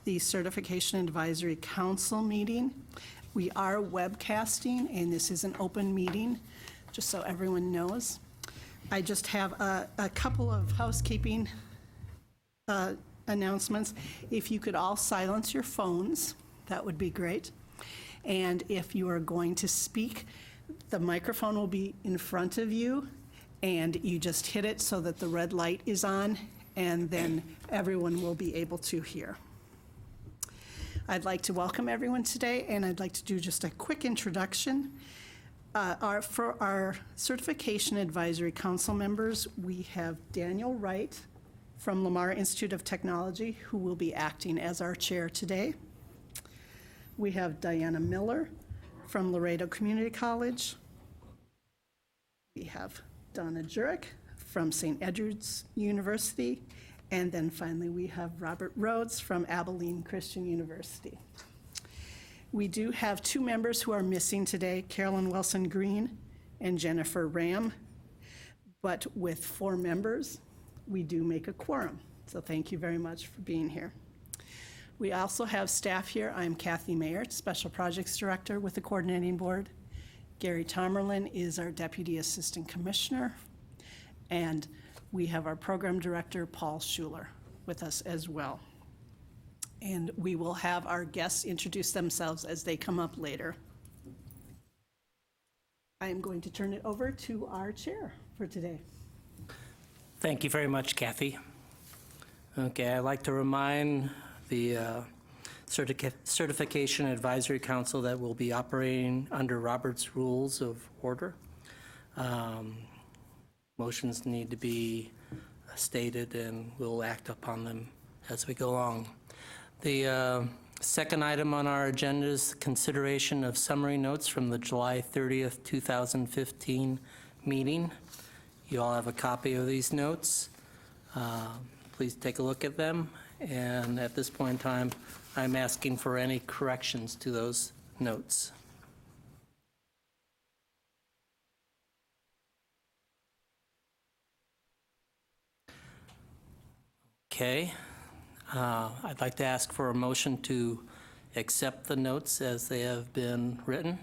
the Certification Advisory Council meeting. We are webcasting, and this is an open meeting, just so everyone knows. I just have a couple of housekeeping announcements. If you could all silence your phones, that would be great. And if you are going to speak, the microphone will be in front of you, and you just hit it so that the red light is on, and then everyone will be able to hear. I'd like to welcome everyone today, and I'd like to do just a quick introduction. For our Certification Advisory Council members, we have Daniel Wright from Lamar Institute of Technology, who will be acting as our chair today. We have Diana Miller from Laredo Community College. We have Donna Jurek from St. Edward's University. And then finally, we have Robert Rhodes from Abilene Christian University. We do have two members who are missing today, Carolyn Wilson Green and Jennifer Ram. But with 4 members, we do make a quorum. So thank you very much for being here. We also have staff here. I'm Kathy Mayer, Special Projects Director with the Coordinating Board. Gary Tomerlin is our Deputy Assistant Commissioner. And we have our Program Director, Paul Schuler, with us as well. And we will have our guests introduce themselves as they come up later. I am going to turn it over to our chair for today. Thank you very much, Kathy. Okay, I'd like to remind the Certification Advisory Council that will be operating under Robert's Rules of Order. Motions need to be stated, and we'll act upon them as we go along. The second item on our agenda is consideration of summary notes from the July 30th, 2015 meeting. You all have a copy of these notes. Please take a look at them. And at this point in time, I'm asking for any corrections to those notes. Okay. I'd like to ask for a motion to accept the notes as they have been written.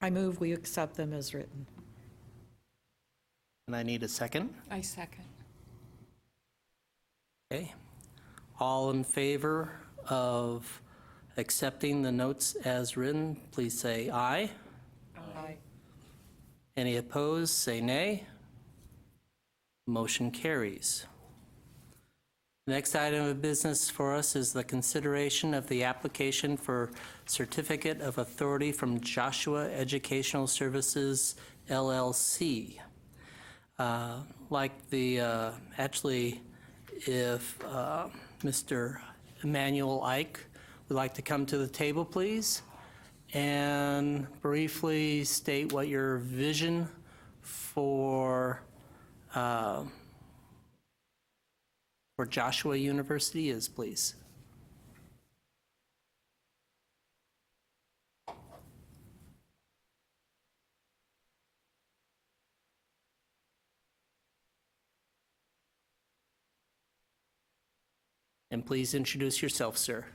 I move we accept them as written. And I need a second. I second. Okay. All in favor of accepting the notes as written, please say aye. Aye. Any opposed, say nay. Motion carries. The next item of business for us is the consideration of the application for Certificate of Authority from Joshua Educational Services, LLC. Actually, if Mr. Emmanuel Ike would like to come to the table, please, and briefly state what your vision for Joshua University is, please. And please introduce yourself, sir.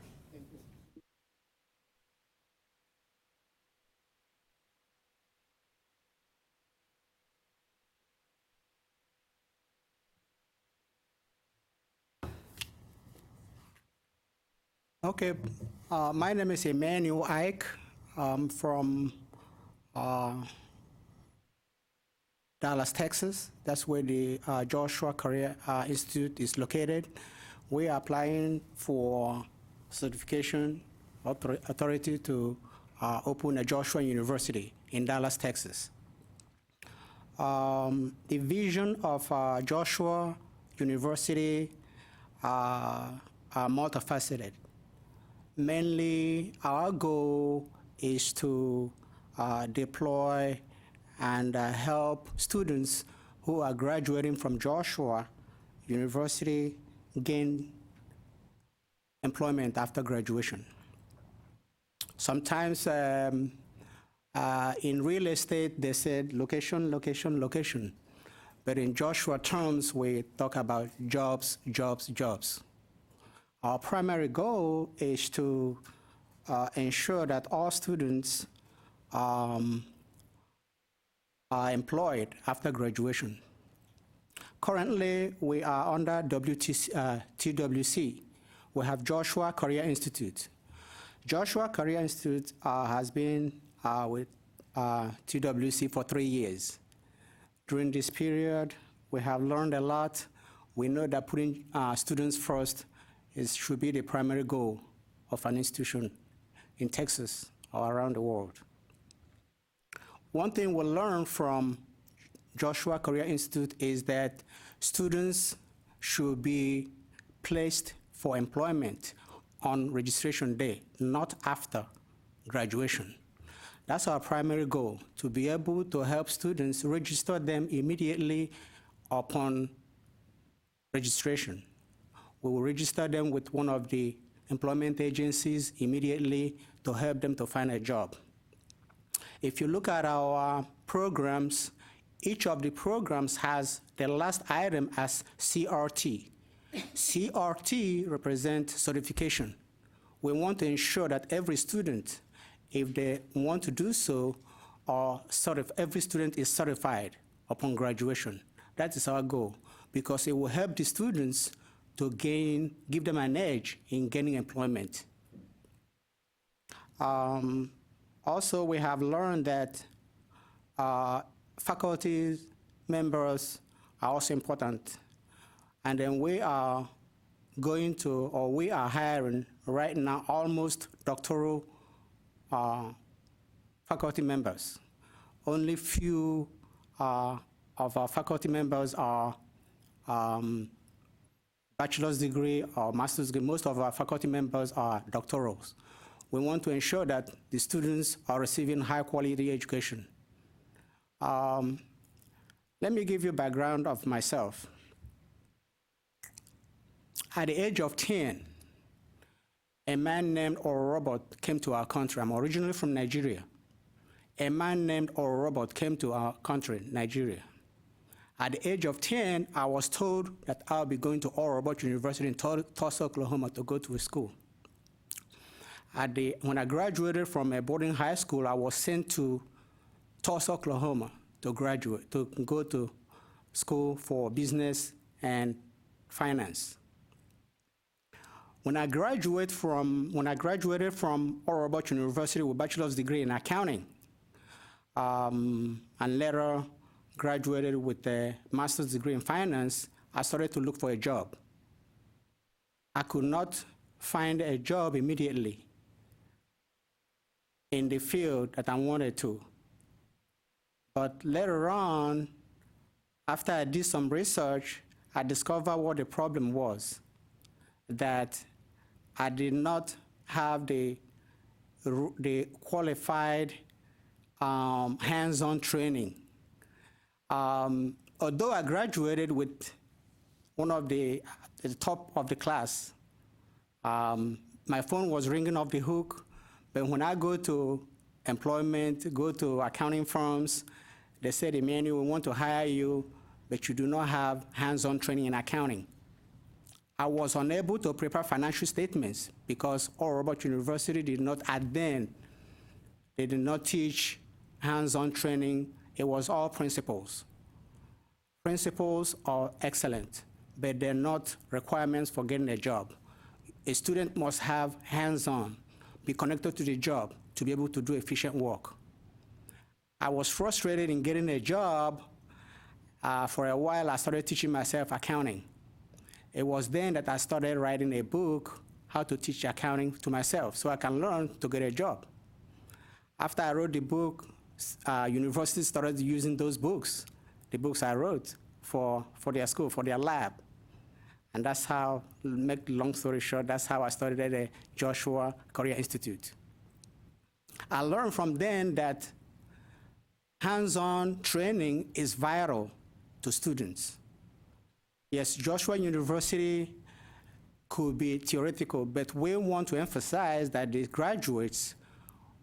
Okay, my name is Emmanuel Ike. I'm from Dallas, Texas. That's where the Joshua Career Institute is located. We are applying for certification authority to open a Joshua University in Dallas, Texas. The vision of Joshua University are multifaceted. Mainly, our goal is to deploy and help students who are graduating from Joshua University gain employment after graduation. Sometimes in real estate, they said location, location, location. But in Joshua terms, we talk about jobs, jobs, jobs. Our primary goal is to ensure that all students are employed after graduation. Currently, we are under TWC. We have Joshua Career Institute. Joshua Career Institute has been with TWC for 3 years. During this period, we have learned a lot. We know that putting students first should be the primary goal of an institution in Texas or around the world. One thing we learned from Joshua Career Institute is that students should be placed for employment on registration day, not after graduation. That's our primary goal, to be able to help students register them immediately upon registration. We will register them with one of the employment agencies immediately to help them to find a job. If you look at our programs, each of the programs has the last item as CRT. CRT represents certification. We want to ensure that every student, if they want to do so, every student is certified upon graduation. That is our goal, because it will help the students to give them an edge in gaining employment. Also, we have learned that faculty members are also important. And then we are hiring right now almost doctoral faculty members. Only few of our faculty members are bachelor's degree or master's degree. Most of our faculty members are doctorals. We want to ensure that the students are receiving high quality education. Let me give you a background of myself. At the age of 10, a man named Oral Robert came to our country. I'm originally from Nigeria. A man named Oral Robert came to our country, Nigeria. At the age of 10, I was told that I'll be going to Oral Roberts University in Tulsa, Oklahoma to go to school. When I graduated from a boarding high school, I was sent to Tulsa, Oklahoma to go to school for business and finance. When I graduated from Oral Roberts University with a bachelor's degree in accounting, and later graduated with a master's degree in finance, I started to look for a job. I could not find a job immediately in the field that I wanted to. But later on, after I did some research, I discovered what the problem was, that I did not have the qualified hands-on training. Although I graduated with one of the top of the class, my phone was ringing off the hook, but when I go to employment, go to accounting firms, they said, Emmanuel, we want to hire you, but you do not have hands-on training in accounting. I was unable to prepare financial statements because Oral Roberts University did not teach hands-on training. It was all principles. Principles are excellent, but they're not requirements for getting a job. A student must have hands-on, be connected to the job to be able to do efficient work. I was frustrated in getting a job. For a while, I started teaching myself accounting. It was then that I started writing a book, How to Teach Accounting to Myself, so I can learn to get a job. After I wrote the book, universities started using those books, the books I wrote for their school, for their lab. And that's how, make the long story short, that's how I started at the Joshua Career Institute. I learned from then that hands-on training is vital to students. Yes, Joshua University could be theoretical, but we want to emphasize that the graduates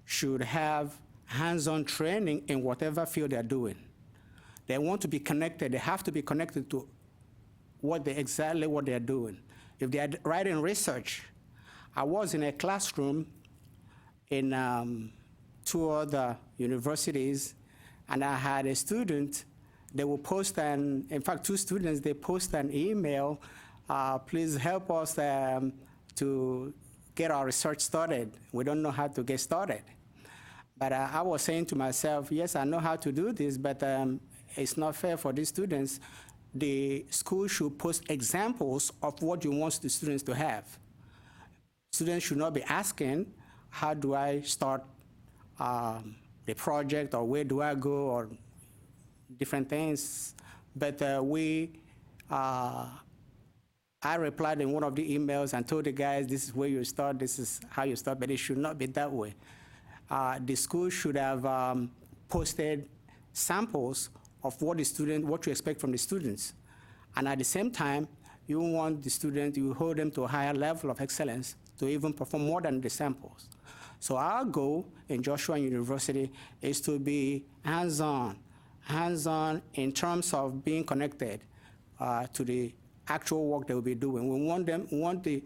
should have hands-on training in whatever field they're doing. They want to be connected. They have to be connected to exactly what they're doing. if they are writing research. I was in a classroom in 2 other universities, and I had a student, they will post in fact, 2 students, they post an email, please help us to get our research started. We don't know how to get started. But I was saying to myself, yes, I know how to do this, but it's not fair for these students. The school should post examples of what you want the students to have. Students should not be asking, how do I start the project, or where do I go, or different things. But I replied in one of the emails and told the guys, this is where you start, this is how you start, but it should not be that way. The school should have posted samples of what you expect from the students. And at the same time, you want the students, you hold them to a higher level of excellence to even perform more than the samples. So our goal in Joshua University is to be hands-on in terms of being connected to the actual work they will be doing. We want the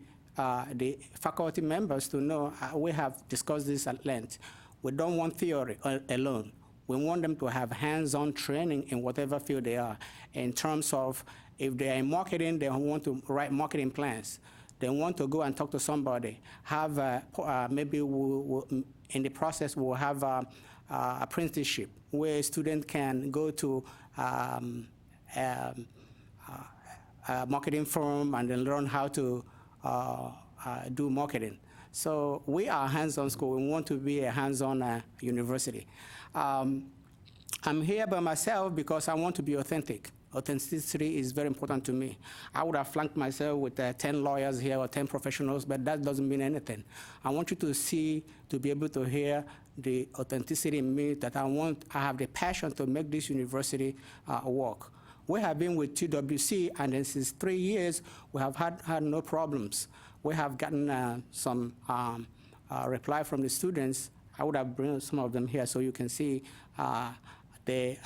faculty members to know, we have discussed this at length. We don't want theory alone. We want them to have hands-on training in whatever field they are. In terms of, if they are in marketing, they want to write marketing plans. They want to go and talk to somebody. Have maybe in the process we'll have apprenticeship where a student can go to a marketing firm and then learn how to do marketing. So we are a hands-on school. We want to be a hands-on university. I'm here by myself because I want to be authentic. Authenticity is very important to me. I would have flanked myself with 10 lawyers here or 10 professionals, but that doesn't mean anything. I want you to be able to hear the authenticity in me, that I have the passion to make this university work. We have been with TWC, and then since 3 years, we have had no problems. We have gotten some reply from the students. I would have brought some of them here so you can see they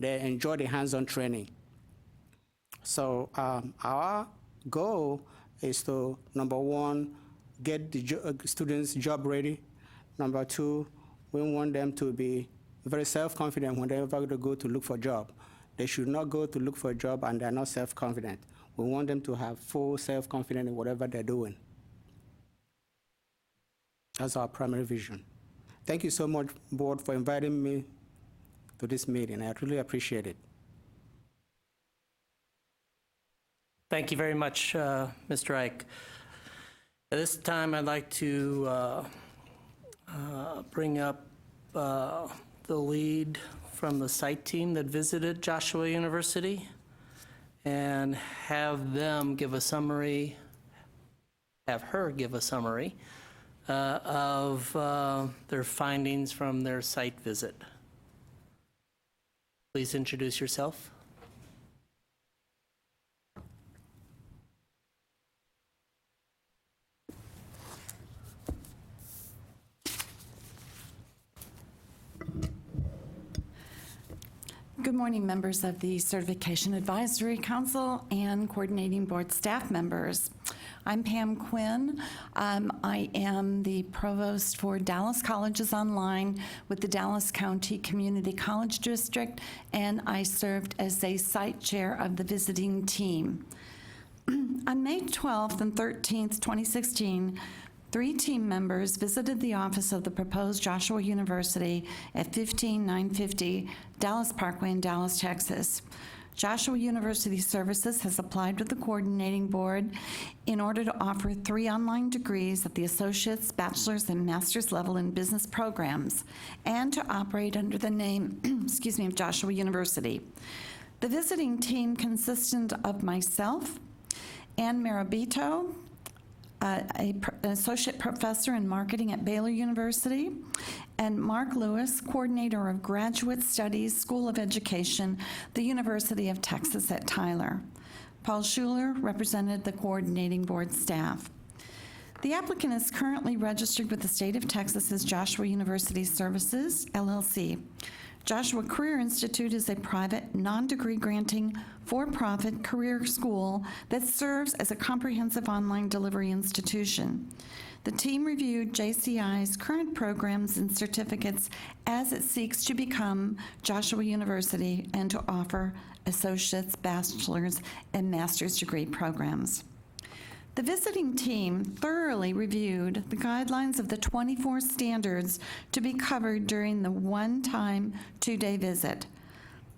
enjoy the hands-on training. So our goal is to, number 1, get the students job ready. Number 2, we want them to be very self-confident whenever they go to look for a job. They should not go to look for a job and they're not self-confident. We want them to have full self-confidence in whatever they're doing. That's our primary vision. Thank you so much, board, for inviting me to this meeting. I really appreciate it. Thank you very much, Mr. Ike. At this time, I'd like to bring up the lead from the site team that visited Joshua University and have them give a summary, have her give a summary of their findings from their site visit. Please introduce yourself. Good morning, members of the Certification Advisory Council and coordinating board staff members. I'm Pam Quinn. I am the provost for Dallas Colleges Online with the Dallas County Community College District, and I served as a site chair of the visiting team. On May 12th and 13th, 2016, 3 team members visited the office of the proposed Joshua University at 15950 Dallas Parkway in Dallas, Texas. Joshua University Services has applied with the coordinating board in order to offer 3 online degrees at the associate's, bachelor's, and master's level in business programs, and to operate under the name, of Joshua University. The visiting team consisted of myself, Ann Marabito, an associate professor in marketing at Baylor University, and Mark Lewis, coordinator of graduate studies, School of Education, the University of Texas at Tyler. Paul Schuler represented the coordinating board staff. The applicant is currently registered with the state of Texas as Joshua University Services, LLC. Joshua Career Institute is a private, non-degree granting, for-profit career school that serves as a comprehensive online delivery institution. The team reviewed JCI's current programs and certificates as it seeks to become Joshua University and to offer associate's, bachelor's, and master's degree programs. The visiting team thoroughly reviewed the guidelines of the 24 standards to be covered during the one-time, two-day visit.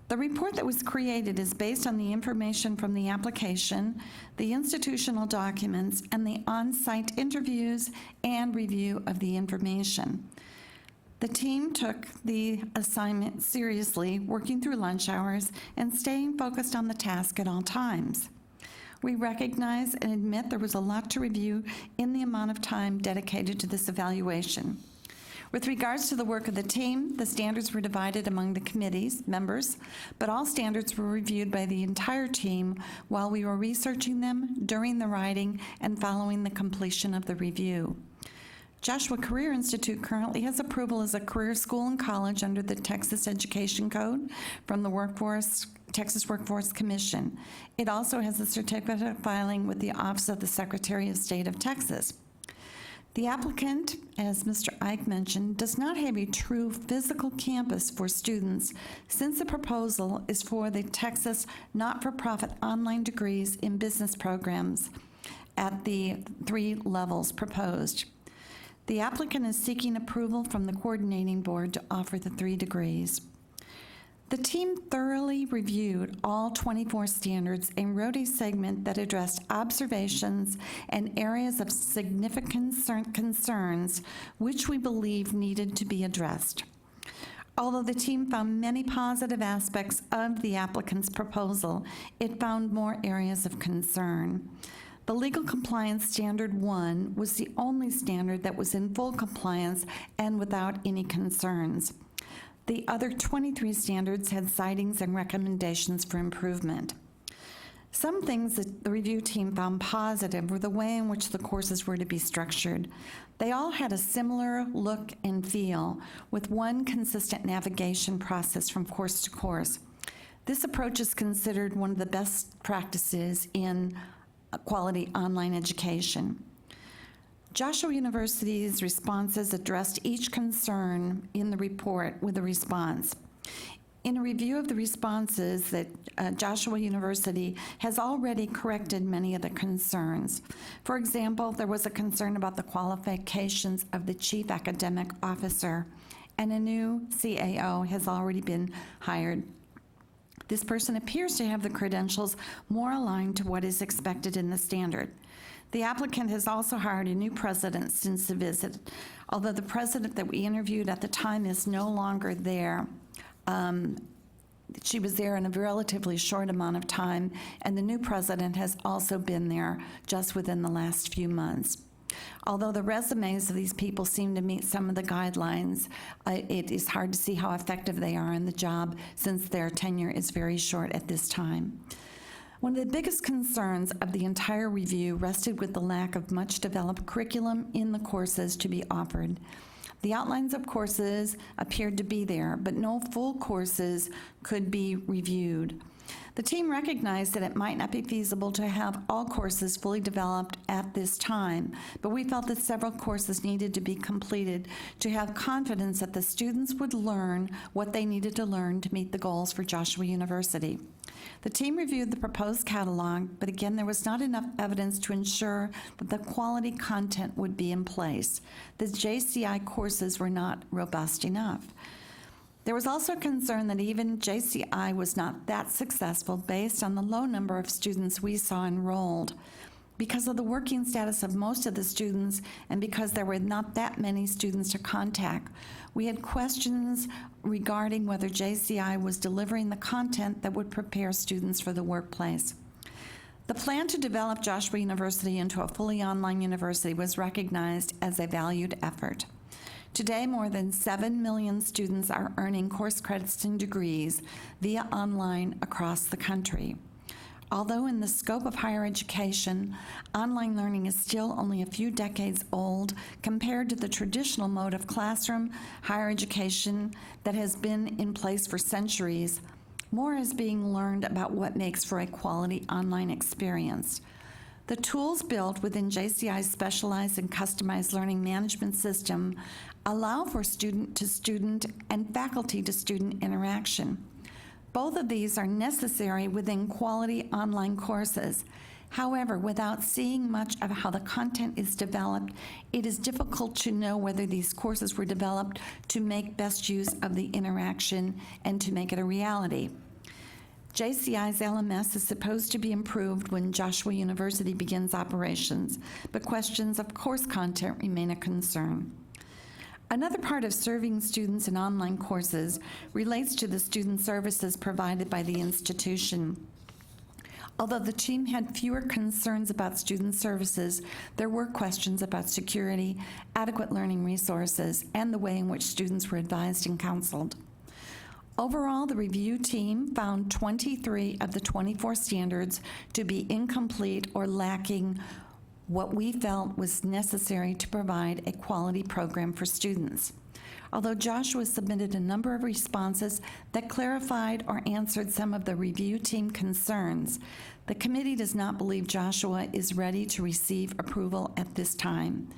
The report that was created is based on the information from the application, the institutional documents, and the on-site interviews and review of the information. The team took the assignment seriously, working through lunch hours and staying focused on the task at all times. We recognize and admit there was a lot to review in the amount of time dedicated to this evaluation. With regards to the work of the team, the standards were divided among the committee's members, but all standards were reviewed by the entire team while we were researching them, during the writing, and following the completion of the review. Joshua Career Institute currently has approval as a career school and college under the Texas Education Code from the Texas Workforce Commission. It also has a certificate of filing with the Office of the Secretary of State of Texas. The applicant, as Mr. Ike mentioned, does not have a true physical campus for students since the proposal is for the Texas not-for-profit online degrees in business programs at the 3 levels proposed. The applicant is seeking approval from the coordinating board to offer the 3 degrees. The team thoroughly reviewed all 24 standards and wrote a segment that addressed observations and areas of significant concerns which we believe needed to be addressed. Although the team found many positive aspects of the applicant's proposal, it found more areas of concern. The Legal Compliance Standard 1 was the only standard that was in full compliance and without any concerns. The other 23 standards had citings and recommendations for improvement. Some things that the review team found positive were the way in which the courses were to be structured. They all had a similar look and feel, with one consistent navigation process from course to course. This approach is considered one of the best practices in quality online education. Joshua University's responses addressed each concern in the report with a response. In a review of the responses, that Joshua University has already corrected many of the concerns. For example, there was a concern about the qualifications of the Chief Academic Officer, and a new CAO has already been hired. This person appears to have the credentials more aligned to what is expected in the standard. The applicant has also hired a new president since the visit. Although the president that we interviewed at the time is no longer there, she was there in a relatively short amount of time, and the new president has also been there just within the last few months. Although the resumes of these people seem to meet some of the guidelines, it is hard to see how effective they are in the job since their tenure is very short at this time. One of the biggest concerns of the entire review rested with the lack of much developed curriculum in the courses to be offered. The outlines of courses appeared to be there, but no full courses could be reviewed. The team recognized that it might not be feasible to have all courses fully developed at this time, but we felt that several courses needed to be completed to have confidence that the students would learn what they needed to learn to meet the goals for Joshua University. The team reviewed the proposed catalog, but again, there was not enough evidence to ensure that the quality content would be in place. The JCI courses were not robust enough. There was also concern that even JCI was not that successful based on the low number of students we saw enrolled. Because of the working status of most of the students and because there were not that many students to contact, we had questions regarding whether JCI was delivering the content that would prepare students for the workplace. The plan to develop Joshua University into a fully online university was recognized as a valued effort. Today, more than 7 million students are earning course credits and degrees via online across the country. Although in the scope of higher education, online learning is still only a few decades old compared to the traditional mode of classroom higher education that has been in place for centuries, more is being learned about what makes for a quality online experience. The tools built within JCI's specialized and customized learning management system allow for student-to-student and faculty-to-student interaction. Both of these are necessary within quality online courses. However, without seeing much of how the content is developed, it is difficult to know whether these courses were developed to make best use of the interaction and to make it a reality. JCI's LMS is supposed to be improved when Joshua University begins operations, but questions of course content remain a concern. Another part of serving students in online courses relates to the student services provided by the institution. Although the team had fewer concerns about student services, there were questions about security, adequate learning resources, and the way in which students were advised and counseled. Overall, the review team found 23 of the 24 standards to be incomplete or lacking what we felt was necessary to provide a quality program for students. Although Joshua submitted a number of responses that clarified or answered some of the review team concerns, the committee does not believe Joshua is ready to receive approval at this time.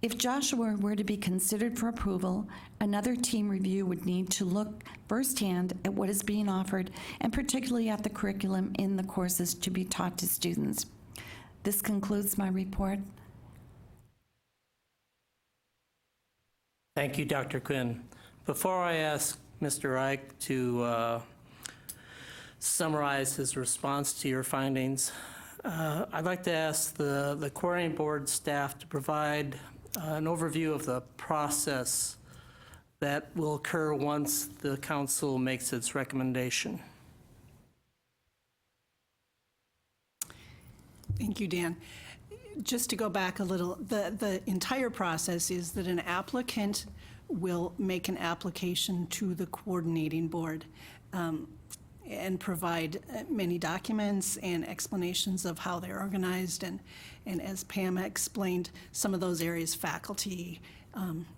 If Joshua were to be considered for approval, another team review would need to look firsthand at what is being offered and particularly at the curriculum in the courses to be taught to students. This concludes my report. Thank you, Dr. Quinn. Before I ask Mr. Ike to summarize his response to your findings, I'd like to ask the coordinating board staff to provide an overview of the process that will occur once the council makes its recommendation. Thank you, Dan. Just to go back a little, the entire process is that an applicant will make an application to the coordinating board and provide many documents and explanations of how they're organized. And as Pam explained, some of those areas, faculty,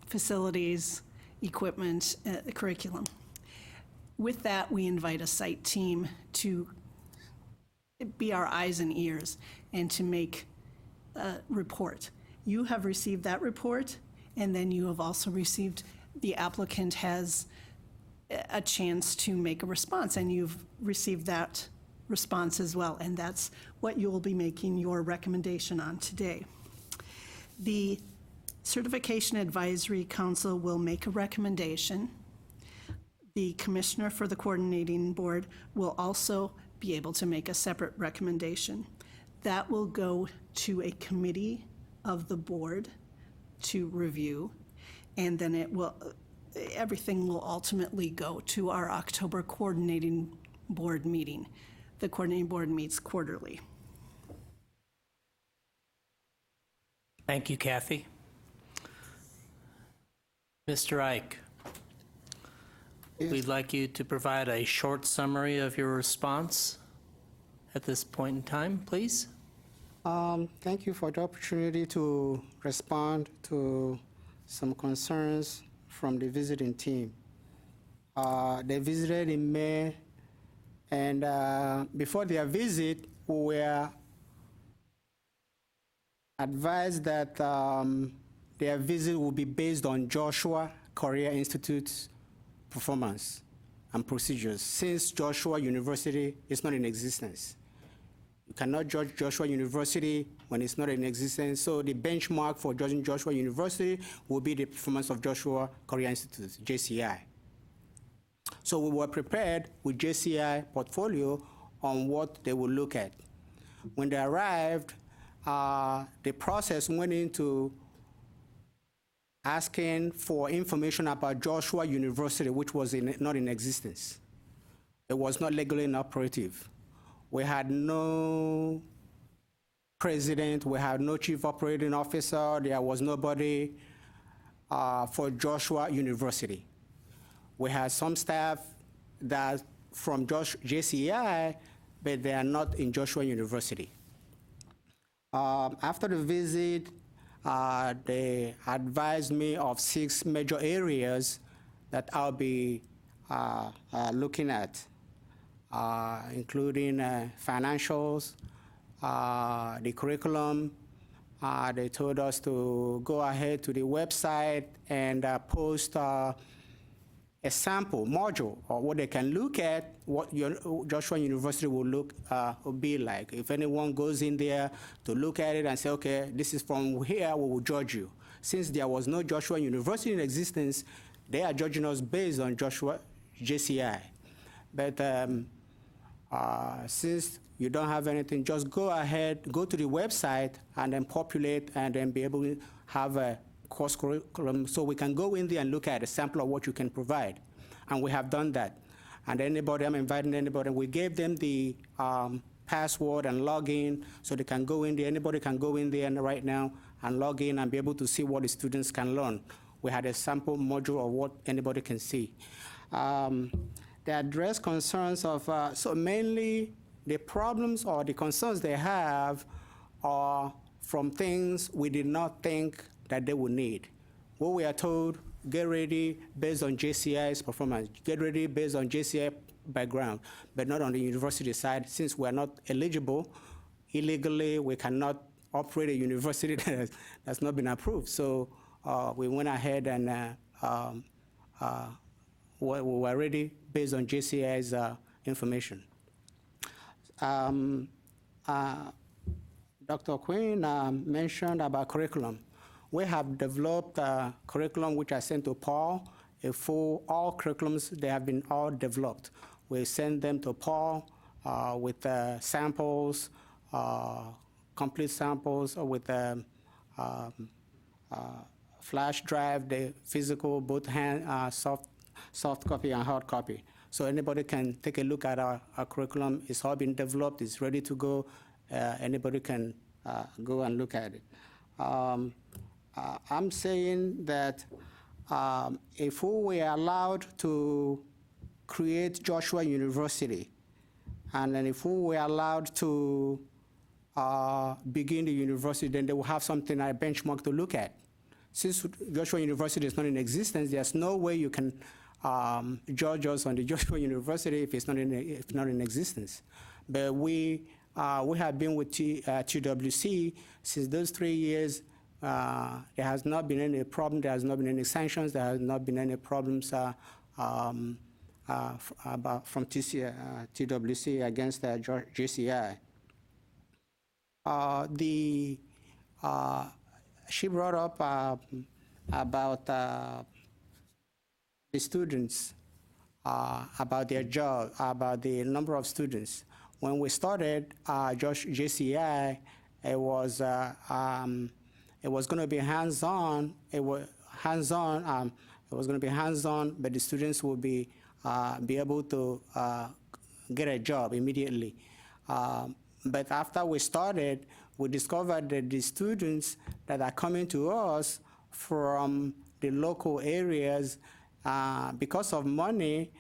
facilities, equipment, curriculum. With that, we invite a site team to be our eyes and ears and to make a report. You have received that report, and then you have also received, the applicant has a chance to make a response, and you've received that response as well, and that's what you will be making your recommendation on today. The Certification Advisory Council will make a recommendation. The commissioner for the coordinating board will also be able to make a separate recommendation. That will go to a committee of the board to review, and then everything will ultimately go to our October coordinating board meeting. The coordinating board meets quarterly. Thank you, Kathy. Mr. Ike, we'd like you to provide a short summary of your response at this point in time, please. Thank you for the opportunity to respond to some concerns from the visiting team. They visited in May, and before their visit, we were advised that their visit will be based on Joshua Career Institute's performance and procedures, since Joshua University is not in existence. You cannot judge Joshua University when it's not in existence, so the benchmark for judging Joshua University will be the performance of Joshua Career Institute, JCI. So we were prepared with JCI portfolio on what they will look at. When they arrived, the process went into asking for information about Joshua University, which was not in existence. It was not legally inoperative. We had no president, we had no chief operating officer, there was nobody for Joshua University. We had some staff that from JCI but they are not in Joshua University. After the visit, they advised me of 6 major areas that I'll be looking at, including financials, the curriculum. They told us to go ahead to the website and post a sample module, or what they can look at, what Joshua University will be like. If anyone goes in there to look at it and say, okay, this is from here, we will judge you. Since there was no Joshua University in existence, they are judging us based on Joshua JCI. But since you don't have anything, just go ahead, go to the website, and then populate, and then be able to have a course curriculum, so we can go in there and look at a sample of what you can provide. And we have done that. And anybody, I'm inviting anybody, we gave them the password and login, so they can go in there. Anybody can go in there right now and log in and be able to see what the students can learn. We had a sample module of what anybody can see. They address concerns of, so mainly the problems or the concerns they have are from things we did not think that they would need. What we are told, get ready based on JCI's performance, get ready based on JCI background, but not on the university side. Since we are not eligible, illegally, we cannot operate a university that's not been approved. So we went ahead and we were ready based on JCI's information. Dr. Quinn mentioned about curriculum. We have developed a curriculum which I sent to Paul. All curriculums, they have been all developed. We send them to Paul with samples, complete samples, with flash drive, the physical, both soft copy and hard copy. So anybody can take a look at our curriculum. It's all been developed. It's ready to go. Anybody can go and look at it. I'm saying that if we were allowed to create Joshua University, and then if we were allowed to begin the university, then they will have something, a benchmark to look at. Since Joshua University is not in existence, there's no way you can judge us on the Joshua University if it's not in existence. But we have been with TWC since those 3 years. There has not been any problem. There has not been any sanctions. There has not been any problems from TWC against JCI. She brought up about the students, about their job, about the number of students. When we started JCI, it was going to be hands-on. It was going to be hands-on, but the students will be able to get a job immediately. But after we started, we discovered that the students that are coming to us from the local areas, because of money,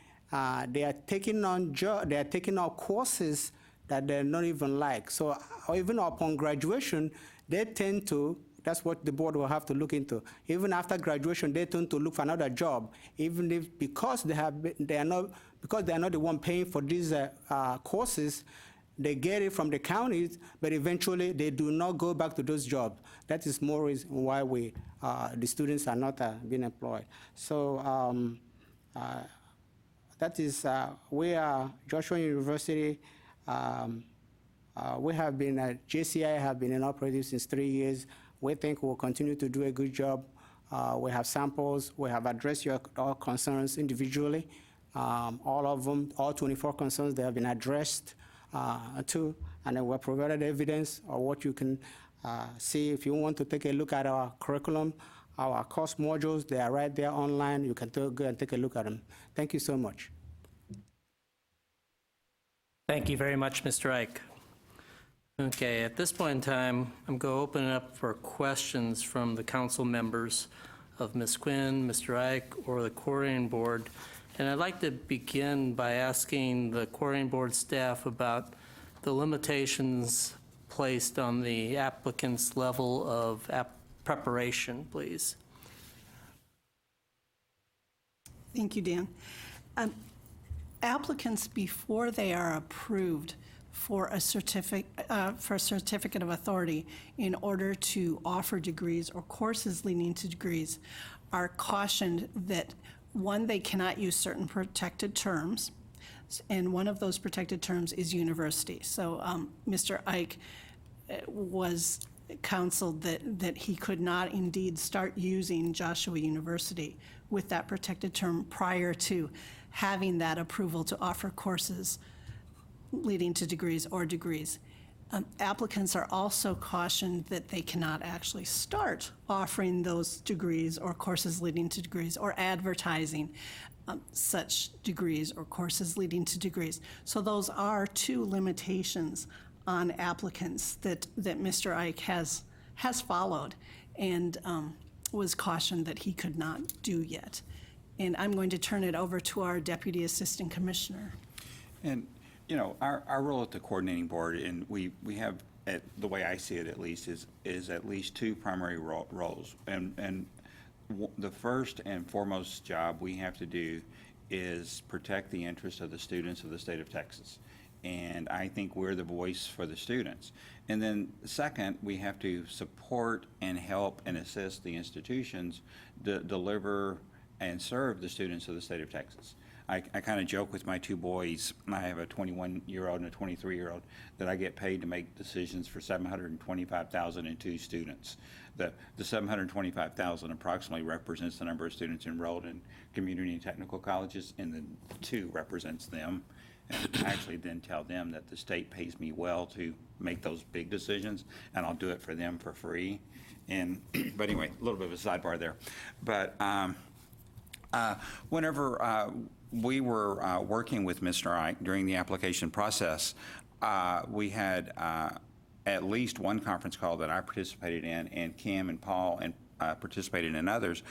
they are taking on courses that they're not even like. So even upon graduation, they tend to, that's what the board will have to look into. Even after graduation, they tend to look for another job, even if because they are not the one paying for these courses. They get it from the counties, but eventually they do not go back to those jobs. That is more reason why the students are not being employed. So that is, we are Joshua University. We have been, JCI have been in operation since 3 years. We think we'll continue to do a good job. We have samples. We have addressed your all concerns individually. All of them, all 24 concerns, they have been addressed too, and then we provided evidence of what you can see. If you want to take a look at our curriculum, our course modules, they are right there online. You can go and take a look at them. Thank you so much. Thank you very much, Mr. Ike. Okay, at this point in time, I'm going to open it up for questions from the council members of Ms. Quinn, Mr. Ike, or the coordinating board. And I'd like to begin by asking the coordinating board staff about the limitations placed on the applicant's level of preparation, please. Thank you, Dan. Applicants, before they are approved for a certificate of authority in order to offer degrees or courses leading to degrees, are cautioned that, one, they cannot use certain protected terms, and one of those protected terms is university. So Mr. Ike was counseled that he could not indeed start using Joshua University with that protected term prior to having that approval to offer courses leading to degrees or degrees. Applicants are also cautioned that they cannot actually start offering those degrees or courses leading to degrees or advertising such degrees or courses leading to degrees. So those are two limitations on applicants that Mr. Ike has followed and was cautioned that he could not do yet. And I'm going to turn it over to our Deputy Assistant Commissioner. And, you know, our role at the coordinating board, and we have, the way I see it at least, is at least two primary roles. And the first and foremost job we have to do is protect the interests of the students of the state of Texas. And I think we're the voice for the students. And then second, we have to support and help and assist the institutions to deliver and serve the students of the state of Texas. I kind of joke with my two boys. I have a 21-year-old and a 23-year-old that I get paid to make decisions for 725,002 students. The 725,000 approximately represents the number of students enrolled in community and technical colleges, and the 2 represents them. And I actually then tell them that the state pays me well to make those big decisions, and I'll do it for them for free. And but anyway, a little bit of a sidebar there. But whenever we were working with Mr. Ike during the application process, we had at least one conference call that I participated in, and Kim and Paul participated in others.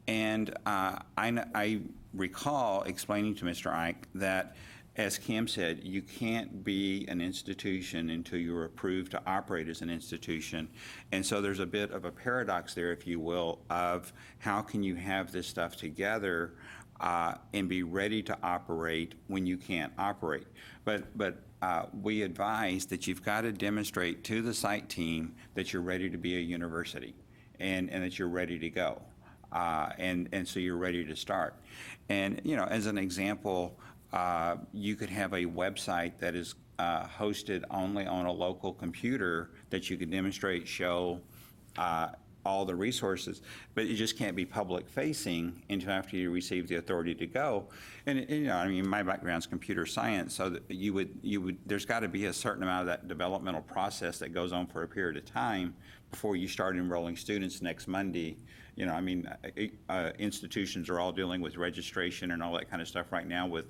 And I recall explaining to Mr. Ike that, as Kim said, you can't be an institution until you're approved to operate as an institution. And so there's a bit of a paradox there, if you will, of how can you have this stuff together and be ready to operate when you can't operate. But we advise that you've got to demonstrate to the site team that you're ready to be a university and that you're ready to go. And so you're ready to start. And, you know, as an example, you could have a website that is hosted only on a local computer that you could demonstrate, show all the resources, but it just can't be public facing until after you receive the authority to go. And you know, I mean, my background's computer science, so that you would there's got to be a certain amount of that developmental process that goes on for a period of time before you start enrolling students next Monday. You know, I mean, institutions are all dealing with registration and all that kind of stuff right now. With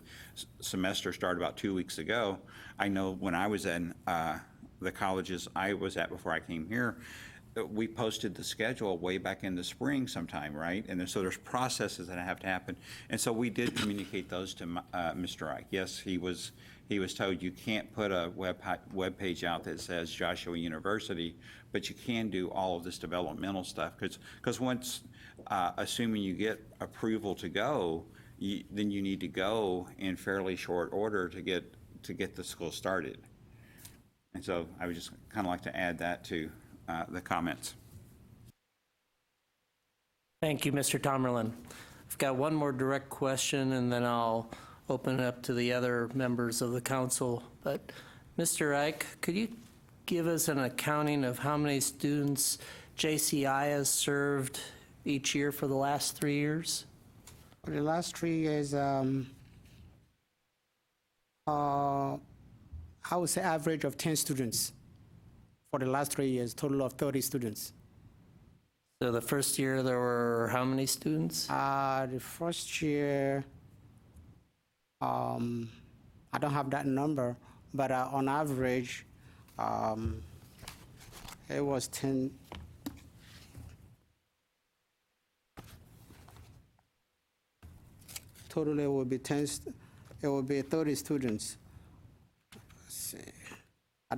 semester started about 2 weeks ago. I know when I was in the colleges I was at before I came here, we posted the schedule way back in the spring sometime, right? And so there's processes that have to happen. And so we did communicate those to Mr. Ike. Yes, he was told you can't put a web page out that says Joshua University, but you can do all of this developmental stuff. Because once, assuming you get approval to go, then you need to go in fairly short order to get the school started. And so I would just kind of like to add that to the comments. Thank you, Mr. Tomerlin. I've got one more direct question, and then I'll open it up to the other members of the council. But Mr. Ike, could you give us an accounting of how many students JCI has served each year for the last 3 years? For the last 3 years, I would say average of 10 students. For the last 3 years, total of 30 students. So the first year there were how many students? The first year, I don't have that number, but on average, it was 10. Totally, it will be 10. It will be 30 students. Let's see.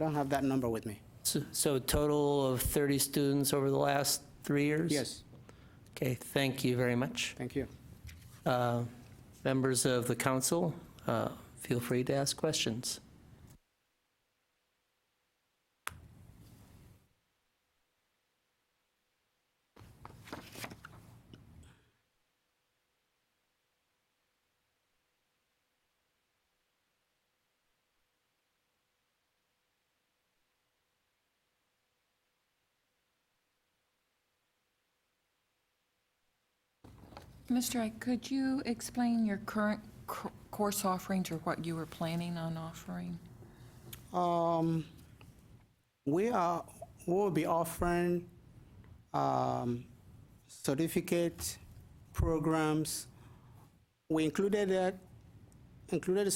don't have that number with me. So a total of 30 students over the last 3 years? Yes, Okay, thank you very much. thank you. Members of the council, feel free to ask questions. Mr. Ike, could you explain your current course offerings or what you were planning on offering? We'll be offering certificate programs. We included the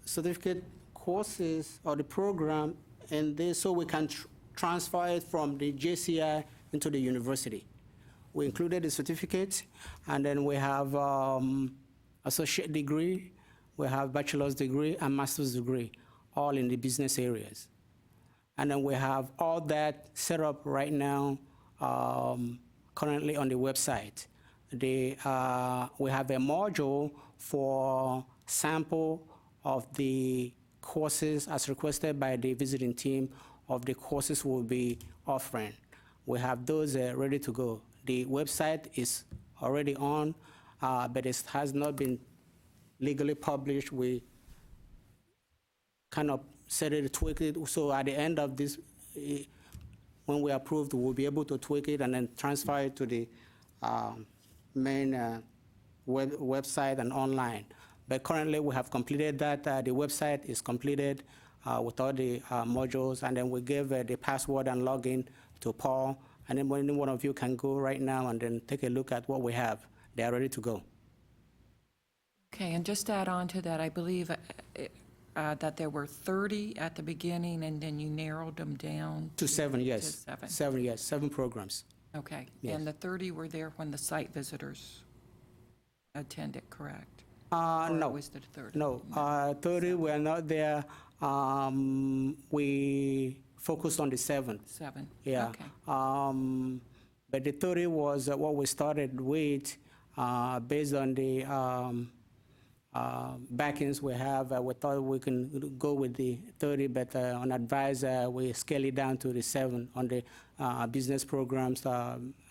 certificate courses or the program in this so we can transfer it from the JCI into the university. We included the certificate, and then we have associate degree, we have bachelor's degree and master's degree, all in the business areas. And then we have all that set up right now, currently on the website. We have a module for sample of the courses as requested by the visiting team of the courses we'll be offering. We have those ready to go. The website is already on, but it has not been legally published. We kind of set it, tweak it, so at the end of this, when we approve, we'll be able to tweak it and then transfer it to the main website and online. But currently, we have completed that. The website is completed with all the modules, and then we give the password and login to Paul. And then any one of you can go right now and then take a look at what we have. They are ready to go. Okay, and just to add on to that, I believe that there were 30 at the beginning, and then you narrowed them down To 7, yes. To 7. 7, yes, 7 programs. Okay, Yes. and the 30 were there when the site visitors attended, correct? Or No, was it 30? no, 30 were not there. We focused on the 7. 7? Yeah. Okay. But the 30 was what we started with based on the backings we have. We thought we can go with the 30, but on advice, we scale it down to the 7 on the business programs,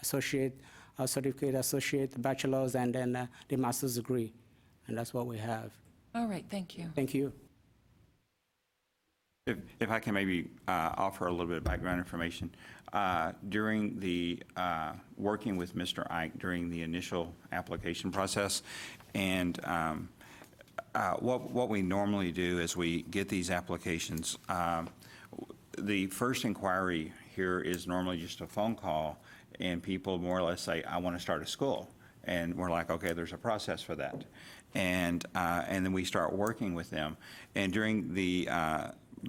associate, certificate, associate, bachelor's, and then the master's degree. And that's what we have. All right, thank you. Thank you. If I can maybe offer a little bit of background information. During the working with Mr. Ike during the initial application process, and what we normally do is we get these applications. The first inquiry here is normally just a phone call, and people more or less say, "I want to start a school." And we're like, okay, there's a process for that. And then we start working with them. And during the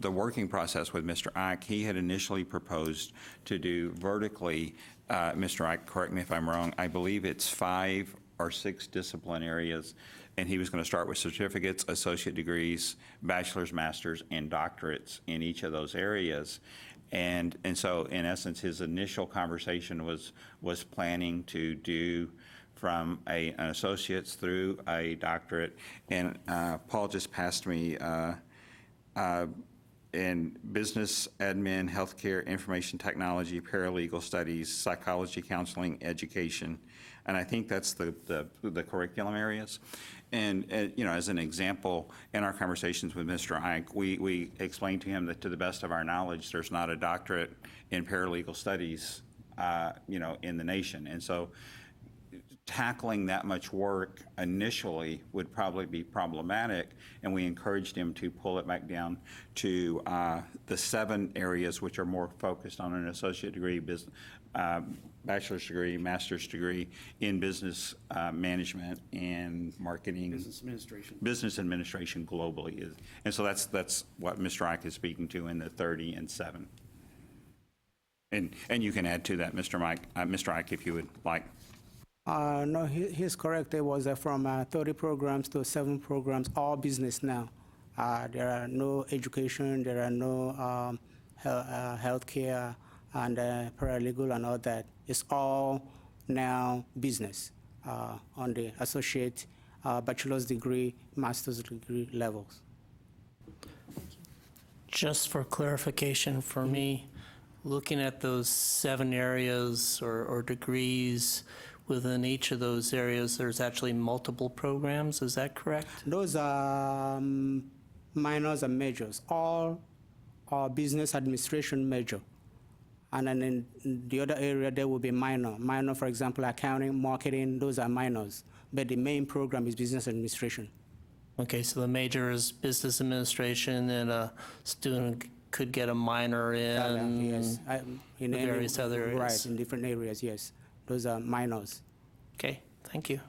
working process with Mr. Ike, he had initially proposed to do vertically, Mr. Ike, correct me if I'm wrong, I believe it's 5 or 6 discipline areas, and he was going to start with certificates, associate degrees, bachelor's, master's, and doctorates in each of those areas. And so, in essence, his initial conversation was planning to do from an associate's through a doctorate. And Paul just passed me in business, admin, healthcare, information technology, paralegal studies, psychology, counseling, education. And I think that's the curriculum areas. And you know, as an example, in our conversations with Mr. Ike, we explained to him that to the best of our knowledge, there's not a doctorate in paralegal studies, you know, in the nation. And so tackling that much work initially would probably be problematic, and we encouraged him to pull it back down to the 7 areas which are more focused on an associate degree, bachelor's degree, master's degree in business management and marketing. Business administration globally is. And so that's what Mr. Ike is speaking to in the 30 and 7. And you can add to that, Mr. Ike, if you would like. No, he's correct. It was from 30 programs to 7 programs, all business now. There are no education, there are no healthcare, and paralegal and all that. It's all now business on the associate, bachelor's degree, master's degree levels. Just for clarification for me, looking at those 7 areas or degrees, within each of those areas, there's actually multiple programs, is that correct? Those are minors and majors, all are business administration major. And then in the other area, there will be minor. Minor, for example, accounting, marketing, those are minors. But the main program is business administration. Okay, so the major is business administration, and a student could get a minor in Yes, in the various other areas. Right, in different areas, yes. Those are minors. Okay, thank you.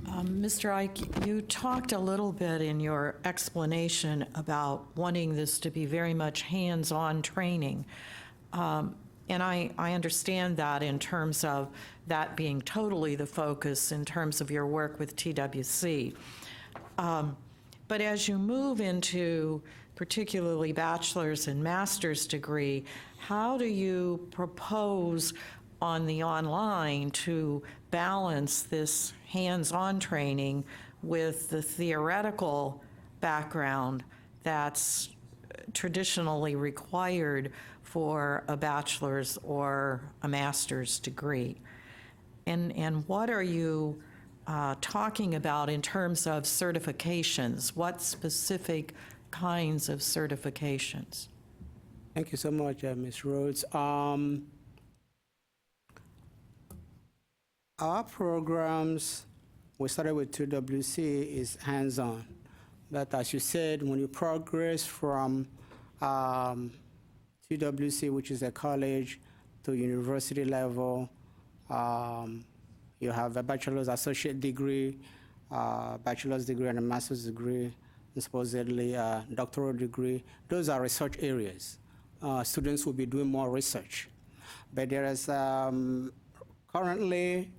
Mr. Ike, you talked a little bit in your explanation about wanting this to be very much hands-on training. And I understand that in terms of that being totally the focus in terms of your work with TWC. But as you move into particularly bachelor's and master's degree, how do you propose on the online to balance this hands-on training with the theoretical background that's traditionally required for a bachelor's or a master's degree? And what are you talking about in terms of certifications? What specific kinds of certifications? Thank you so much, Ms. Rhodes. Our programs, we started with 2WC, is hands-on. But as you said, when you progress from 2WC, which is a college, to university level, you have a bachelor's associate degree, bachelor's degree and a master's degree, and supposedly a doctoral degree. Those are research areas. Students will be doing more research. But there is currently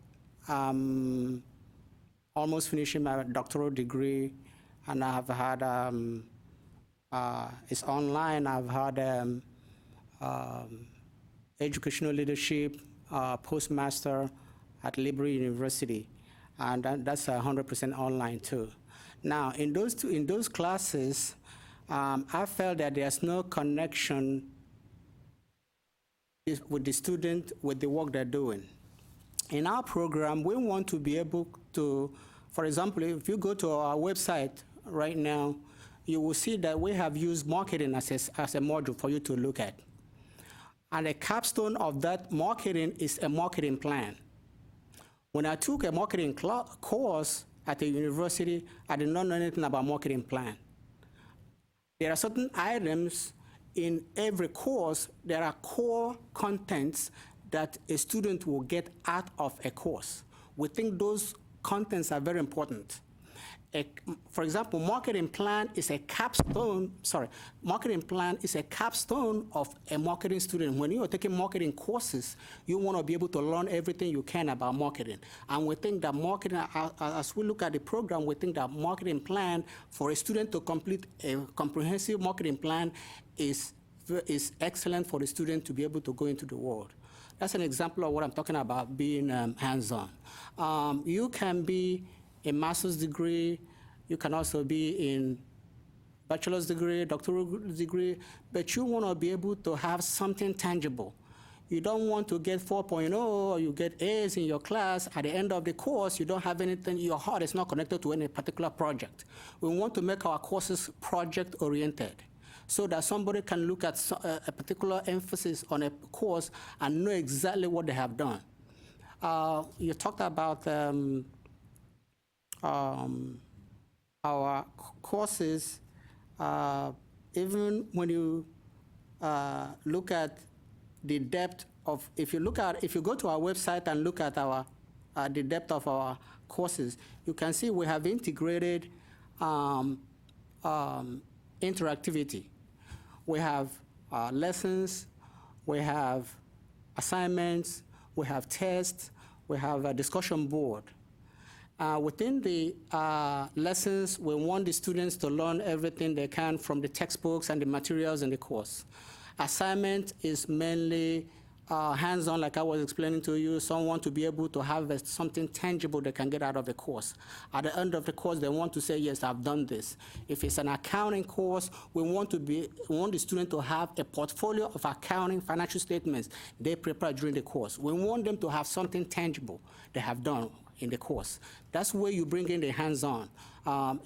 almost finishing my doctoral degree, and I have had, it's online, I've had educational leadership, postmaster at Liberty University, and that's 100% online too. Now, in those classes, I felt that there's no connection with the student with the work they're doing. In our program, we want to be able to, for example, if you go to our website right now, you will see that we have used marketing as a module for you to look at. And a capstone of that marketing is a marketing plan. When I took a marketing course at a university, I did not know anything about marketing plan. There are certain items in every course, there are core contents that a student will get out of a course. We think those contents are very important. For example, marketing plan is a capstone of a marketing student. When you are taking marketing courses, you want to be able to learn everything you can about marketing. And we think that marketing, as we look at the program, we think that marketing plan for a student to complete a comprehensive marketing plan is excellent for the student to be able to go into the world. That's an example of what I'm talking about being hands-on. You can be a master's degree, you can also be in bachelor's degree, doctoral degree, but you want to be able to have something tangible. You don't want to get 4.0 or you get A's in your class. At the end of the course, you don't have anything, your heart is not connected to any particular project. We want to make our courses project-oriented so that somebody can look at a particular emphasis on a course and know exactly what they have done. You talked about our courses, even when you look at the depth of, if you go to our website and look at the depth of our courses, you can see we have integrated interactivity. We have lessons, we have assignments, we have tests, we have a discussion board. Within the lessons, we want the students to learn everything they can from the textbooks and the materials in the course. Assignment is mainly hands-on, like I was explaining to you. Someone to be able to have something tangible they can get out of the course. At the end of the course, they want to say, yes, I've done this. If it's an accounting course, we want the student to have a portfolio of accounting financial statements they prepare during the course. We want them to have something tangible they have done in the course. That's where you bring in the hands-on.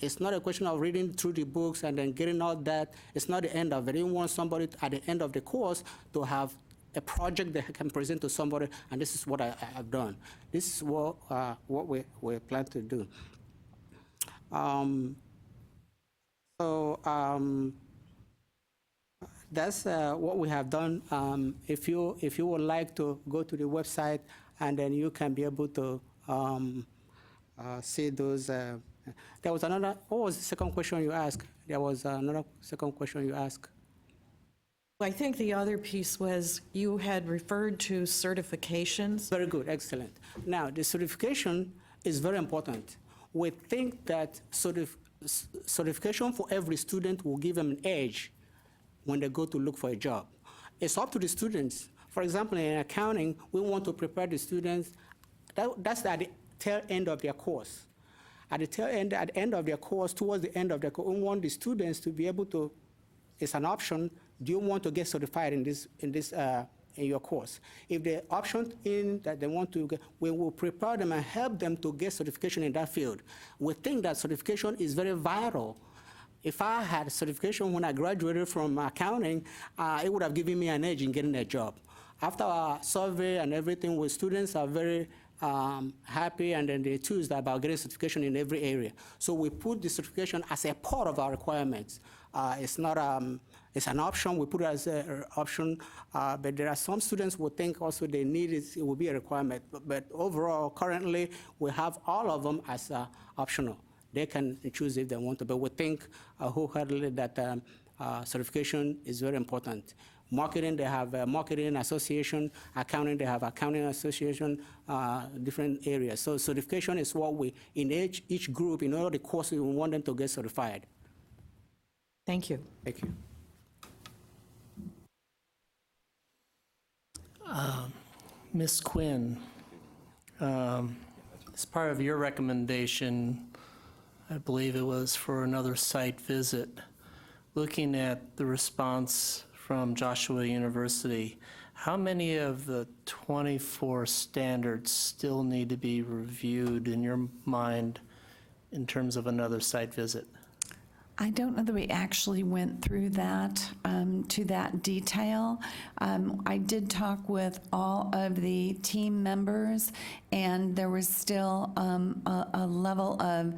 It's not a question of reading through the books and then getting all that. It's not the end of it. You want somebody at the end of the course to have a project they can present to somebody, and this is what I've done. This is what we plan to do. That's what we have done. If you would like to go to the website, and then you can be able to see those. There was another. What was the second question you asked? There was another second question you asked. I think the other piece was you had referred to certifications. Very good, excellent. Now, the certification is very important. We think that certification for every student will give them an edge when they go to look for a job. It's up to the students. For example, in accounting, we want to prepare the students. That's at the tail end of their course. At the end of their course, towards the end of their course, we want the students to be able to. It's an option. Do you want to get certified in your course? If the option in that they want to get, we will prepare them and help them to get certification in that field. We think that certification is very vital. If I had certification when I graduated from accounting, it would have given me an edge in getting a job. After our survey and everything, with students are very happy, and then they choose about getting certification in every area. So we put the certification as a part of our requirements. It's not. It's an option. We put it as an option, but there are some students who think also they need it. It will be a requirement. But overall, currently, we have all of them as optional. They can choose if they want to. But we think wholeheartedly that certification is very important. Marketing, they have a marketing association. Accounting, they have accounting association, different areas. So certification is what we, in each group, in all the courses, we want them to get certified. Thank you. Thank you. Ms. Quinn, as part of your recommendation, I believe it was for another site visit, looking at the response from Joshua University, how many of the 24 standards still need to be reviewed in your mind in terms of another site visit? I don't know that we actually went through that to that detail. I did talk with all of the team members, and there was still a level of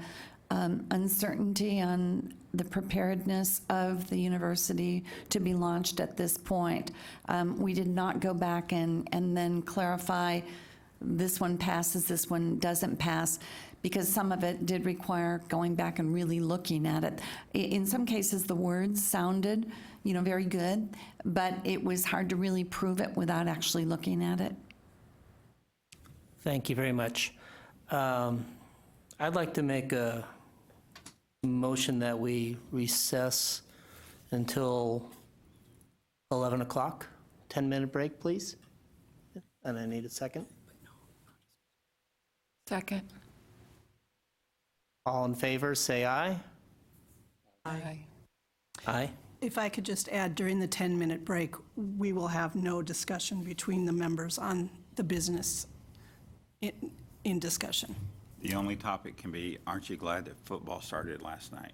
uncertainty on the preparedness of the university to be launched at this point. We did not go back and then clarify this one passes, this one doesn't pass, because some of it did require going back and really looking at it. In some cases, the words sounded, very good, but it was hard to really prove it without actually looking at it. Thank you very much. I'd like to make a motion that we recess until 11 o'clock. 10-minute break, please. And I need a second. Second. All in favor, say aye. Aye. Aye. If I could just add, during the 10-minute break, we will have no discussion between the members on the business in discussion. The only topic can be, aren't you glad that football started last night?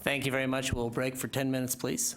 Thank you very much. We'll break for 10 minutes, please.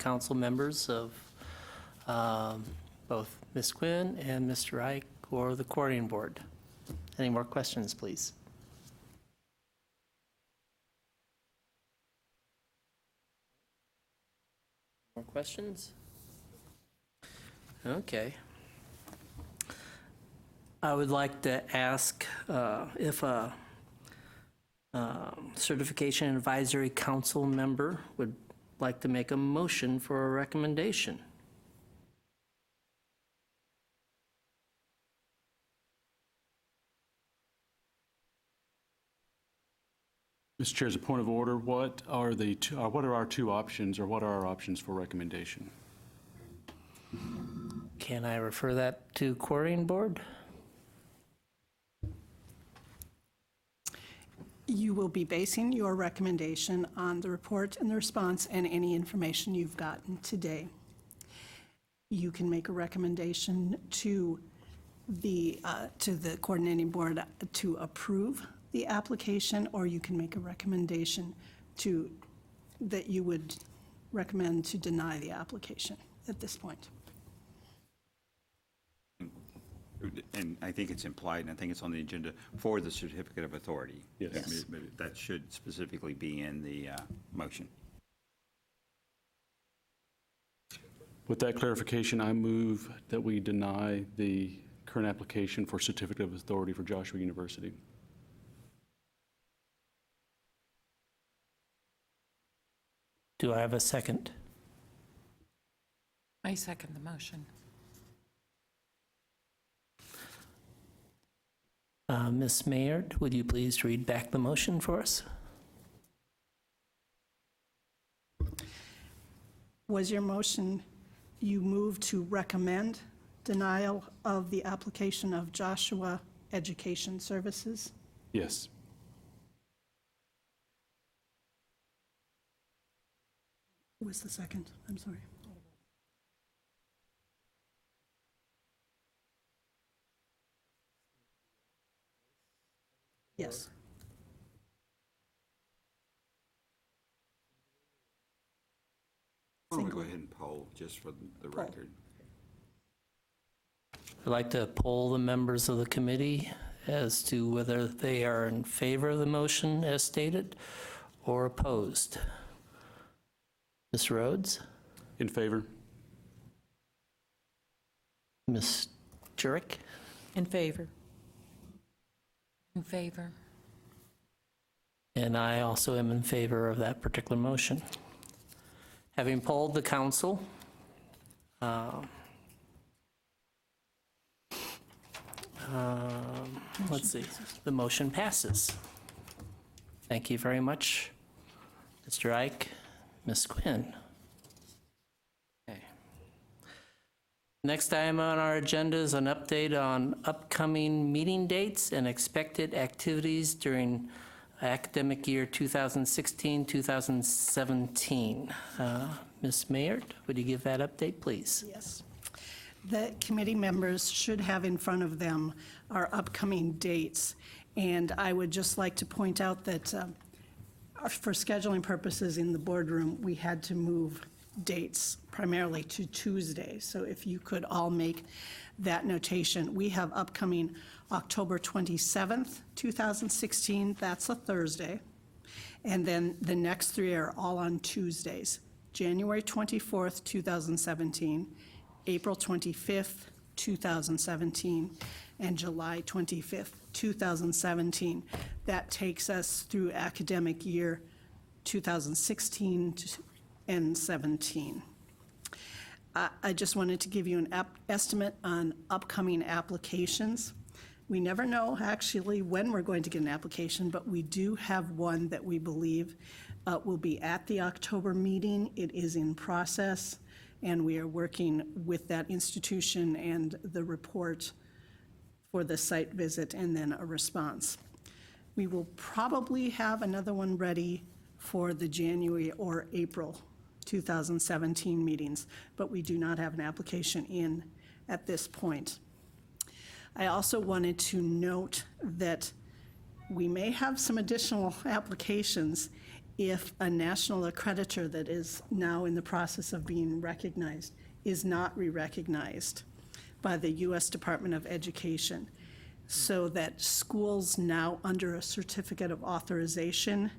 council members of both Ms. Quinn and Mr. Ike or the coordinating board. Any more questions, please? More questions? Okay. I would like to ask if a certification advisory council member would like to make a motion for a recommendation. Mr. Chair, as a point of order, what are our two options, or what are our options for recommendation? Can I refer that to coordinating board? You will be basing your recommendation on the report and the response and any information you've gotten today. You can make a recommendation to the coordinating board to approve the application, or you can make a recommendation that you would recommend to deny the application at this point. And I think it's implied, and I think it's on the agenda for the certificate of authority. Yes. That should specifically be in the motion. With that clarification, I move that we deny the current application for certificate of authority for Joshua University. Do I have a second? I second the motion. Ms. Mayard, would you please read back the motion for us? Was your motion, you move to recommend denial of the application of Joshua Education Services? Yes. Who was the second? I'm sorry. Yes. Why don't we go ahead and poll, just for the record? I'd like to poll the members of the committee as to whether they are in favor of the motion as stated or opposed. Ms. Rhodes? In favor? Ms. Jurek? In favor. In favor? And I also am in favor of that particular motion. Having polled the council, let's see, the motion passes. Thank you very much, Mr. Ike, Ms. Quinn. Okay. Next item on our agenda is an update on upcoming meeting dates and expected activities during academic year 2016-2017. Ms. Mayard, would you give that update, please? Yes. The committee members should have in front of them our upcoming dates. And I would just like to point out that for scheduling purposes in the boardroom, we had to move dates primarily to Tuesday. So if you could all make that notation. We have upcoming October 27th, 2016. That's a Thursday. And then the next three are all on Tuesdays. January 24th, 2017, April 25th, 2017, and July 25th, 2017. That takes us through academic year 2016 and 17. I just wanted to give you an estimate on upcoming applications. We never know actually when we're going to get an application, but we do have one that we believe will be at the October meeting. It is in process, and we are working with that institution and the report for the site visit and then a response. We will probably have another one ready for the January or April 2017 meetings, but we do not have an application in at this point. I also wanted to note that we may have some additional applications if a national accreditor that is now in the process of being recognized is not re-recognized by the U.S. Department of Education, so that schools now under a certificate of authorization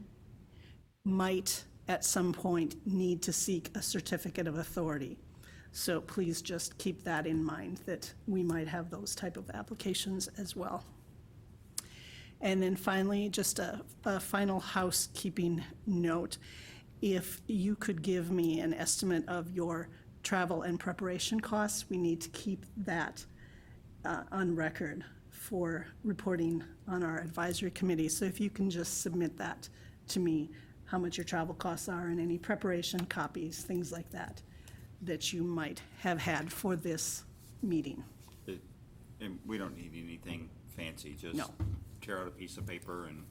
might at some point need to seek a certificate of authority. So please just keep that in mind, that we might have those type of applications as well. And then finally, just a final housekeeping note. If you could give me an estimate of your travel and preparation costs, we need to keep that on record for reporting on our advisory committee. So if you can just submit that to me, how much your travel costs are and any preparation copies, things like that, that you might have had for this meeting. And we don't need anything fancy, just No. tear out a piece of paper and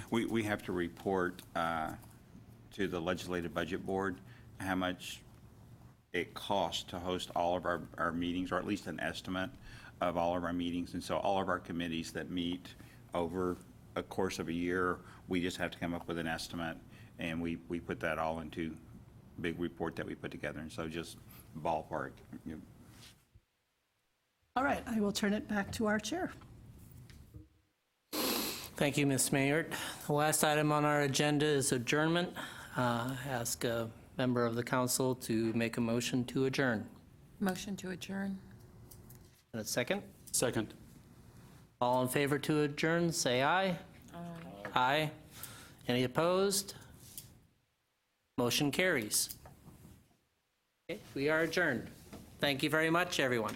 we have to report to the Legislative Budget Board how much it costs to host all of our meetings, or at least an estimate of all of our meetings. And so all of our committees that meet over a course of a year, we just have to come up with an estimate, and we put that all into a big report that we put together. And so just ballpark. All right, I will turn it back to our chair. Thank you, Ms. Mayert. The last item on our agenda is adjournment. Ask a member of the council to make a motion to adjourn. Motion to adjourn. And a second? Second. All in favor to adjourn, say aye. Aye. Aye. Any opposed? Motion carries. Okay, we are adjourned. Thank you very much, everyone.